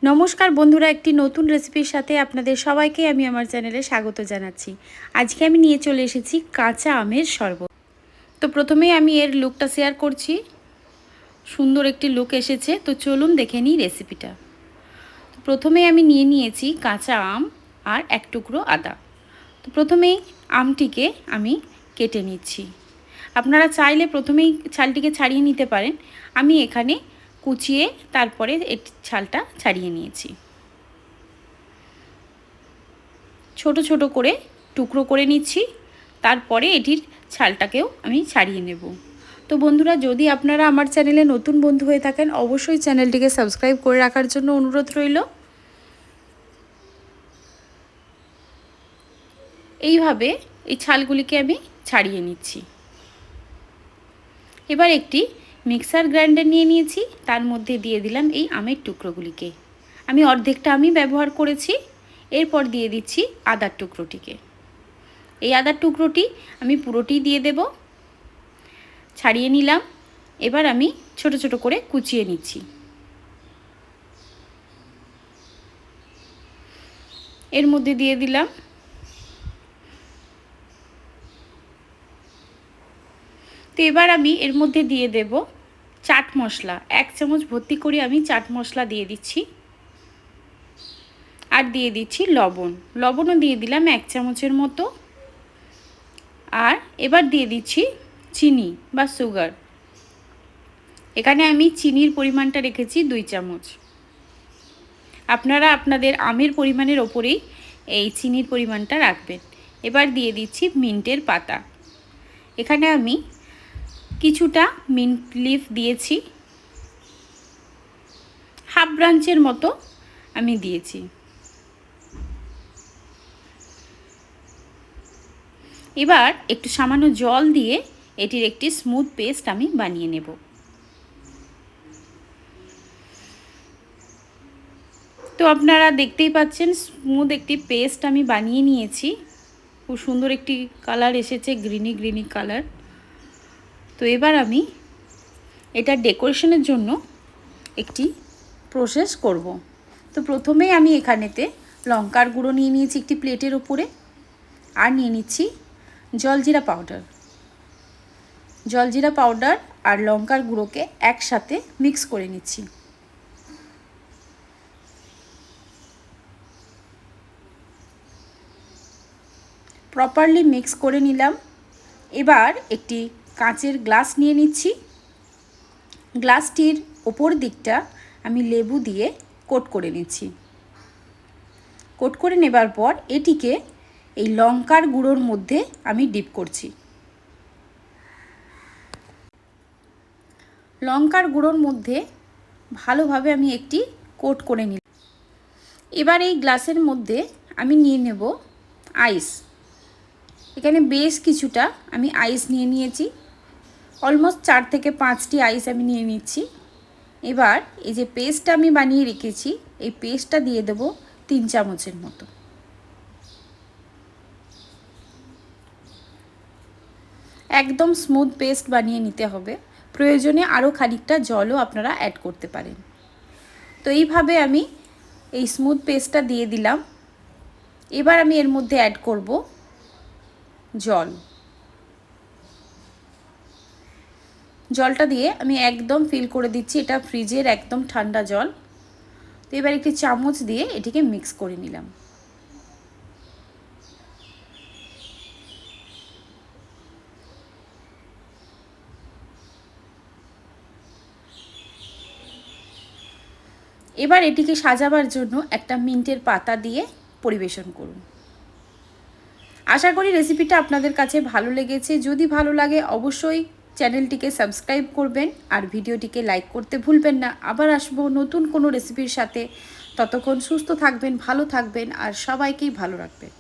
নমস্কার বন্ধুরা, একটি নতুন রেসিপির সাথে আপনাদের সবাইকে আমি আমার চ্যানেলে স্বাগত জানাচ্ছি। আজকে আমি নিয়ে চলে এসেছি কাঁচা আমের শরবত। তো প্রথমেই আমি এর লুকটা শেয়ার করছি। সুন্দর একটি লুক এসেছে, তো চলুন দেখে নিই রেসিপিটা। তো প্রথমেই আমি নিয়ে নিয়েছি কাঁচা আম আর এক টুকরো আদা। তো প্রথমেই আমটিকে আমি কেটে নিচ্ছি। আপনারা চাইলে প্রথমেই ছালটিকে ছাড়িয়ে নিতে পারেন। আমি এখানে কুচিয়ে তারপরে ছালটা ছাড়িয়ে নিয়েছি। ছোট ছোট করে টুকরো করে নিচ্ছি, তারপরে এটির ছালটাকেও আমি ছাড়িয়ে নেব। তো বন্ধুরা, যদি আপনারা আমার চ্যানেলে নতুন বন্ধু হয়ে থাকেন, অবশ্যই চ্যানেলটিকে সাবস্ক্রাইব করে রাখার জন্য অনুরোধ রইল। এইভাবে এই ছালগুলিকে আমি ছাড়িয়ে নিচ্ছি। এবার একটি মিক্সার গ্রাইন্ডার নিয়ে নিয়েছি, তার মধ্যে দিয়ে দিলাম এই আমের টুকরোগুলিকে। আমি অর্ধেকটা আমি ব্যবহার করেছি। এরপর দিয়ে দিচ্ছি আদার টুকরোটিকে। এই আদার টুকরোটি আমি পুরোটি দিয়ে দেব। ছাড়িয়ে নিলাম। এবার আমি ছোট ছোট করে কুচিয়ে নিচ্ছি। এর মধ্যে দিয়ে দিলাম। তো এবার আমি এর মধ্যে দিয়ে দেব চাট মশলা। 1 চামচ ভর্তি করে আমি চাট মশলা দিয়ে দিচ্ছি। আর দিয়ে দিচ্ছি লবণ। লবণও দিয়ে দিলাম 1 চামচের মতো। আর এবার দিয়ে দিচ্ছি চিনি বা সুগার। এখানে আমি চিনির পরিমাণটা রেখেছি 2 চামচ। আপনারা আপনাদের আমের পরিমাণের ওপরেই এই চিনির পরিমাণটা রাখবেন। এবার দিয়ে দিচ্ছি মিন্টের পাতা। এখানে আমি কিছুটা মিন্ট লিফ দিয়েছি, হাফ ব্রাঞ্চের মতো আমি দিয়েছি। এবার একটু সামান্য জল দিয়ে এটির একটি স্মুথ পেস্ট আমি বানিয়ে নেব। তো আপনারা দেখতেই পাচ্ছেন স্মুথ একটি পেস্ট আমি বানিয়ে নিয়েছি। খুব সুন্দর একটি কালার এসেছে, গ্রিনি গ্রিনি কালার। তো এবার আমি এটা ডেকোরেশনের জন্য একটি প্রসেস করব। তো প্রথমেই আমি এখানেতে লঙ্কার গুঁড়ো নিয়ে নিয়েছি একটি প্লেটের ওপরে। আর নিয়ে নিচ্ছি জলজিরা পাউডার। জলজিরা পাউডার আর লঙ্কার গুঁড়োকে একসাথে মিক্স করে নিচ্ছি। প্রপারলি মিক্স করে নিলাম। এবার একটি কাঁচের গ্লাস নিয়ে নিচ্ছি। গ্লাসটির ওপর দিকটা আমি লেবু দিয়ে কোট করে নিচ্ছি। কোট করে নেবার পর এটিকে এই লঙ্কার গুঁড়োর মধ্যে আমি ডিপ করছি। লঙ্কার গুঁড়োর মধ্যে ভালোভাবে আমি একটি কোট করে নিলাম। এবার এই গ্লাসের মধ্যে আমি নিয়ে নেব আইস। এখানে বেশ কিছুটা আমি আইস নিয়ে নিয়েছি। অলমোস্ট 4 থেকে 5টি আইস আমি নিয়ে নিচ্ছি। এবার এই যে পেস্টটা আমি বানিয়ে রেখেছি, এই পেস্টটা দিয়ে দেব 3 চামচের মতো। একদম স্মুথ পেস্ট বানিয়ে নিতে হবে। প্রয়োজনে আরও খানিকটা জলও আপনারা অ্যাড করতে পারেন। তো এইভাবে আমি এই স্মুথ পেস্টটা দিয়ে দিলাম। এবার আমি এর মধ্যে অ্যাড করব জল। জলটা দিয়ে আমি একদম ফিল করে দিচ্ছি, এটা ফ্রিজের একদম ঠান্ডা জল। তো এবার একটি চামচ দিয়ে এটিকে মিক্স করে নিলাম। এবার এটিকে সাজাবার জন্য একটা মিন্টের পাতা দিয়ে পরিবেশন করুন। আশা করি রেসিপিটা আপনাদের কাছে ভালো লেগেছে। যদি ভালো লাগে অবশ্যই চ্যানেলটিকে সাবস্ক্রাইব করবেন আর ভিডিওটিকে লাইক করতে ভুলবেন না। আবার আসবো নতুন কোনো রেসিপির সাথে। ততক্ষণ সুস্থ থাকবেন, ভালো থাকবেন আর সবাইকেই ভালো রাখবেন।